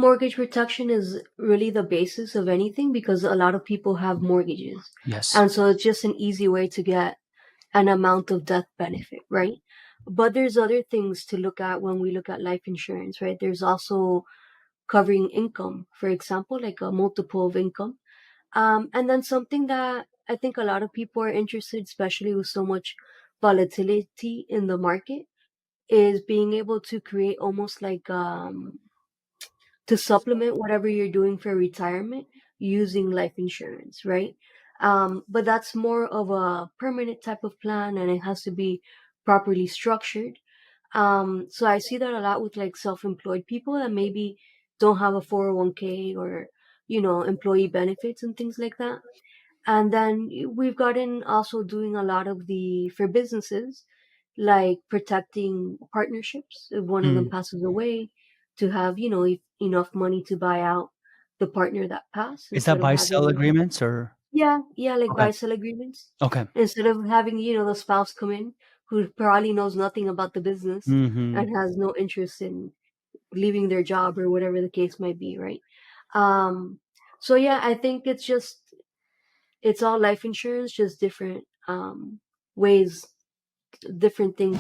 Mortgage protection is really the basis of anything because a lot of people have mortgages. Yes. And so it's just an easy way to get an amount of death benefit, right? But there's other things to look at when we look at life insurance, right? There's also covering income, for example, like a multiple of income. And then something that I think a lot of people are interested, especially with so much volatility in the market, is being able to create almost like to supplement whatever you're doing for retirement using life insurance, right? But that's more of a permanent type of plan and it has to be properly structured. So I see that a lot with like self-employed people that maybe don't have a 401k or, employee benefits and things like that. And then we've gotten also doing a lot of for businesses, like protecting partnerships if one of them Mm. passes away, to have, enough money to buy out the partner that passed Is that instead of buy-sell having, agreements or? yeah, like Okay. buy-sell agreements. Okay. Instead of having, the spouse come in who probably knows nothing about the business Mhm. and has no interest in leaving their job or whatever the case might be, right? Um, so yeah, I think it's all life insurance, just different ways, different things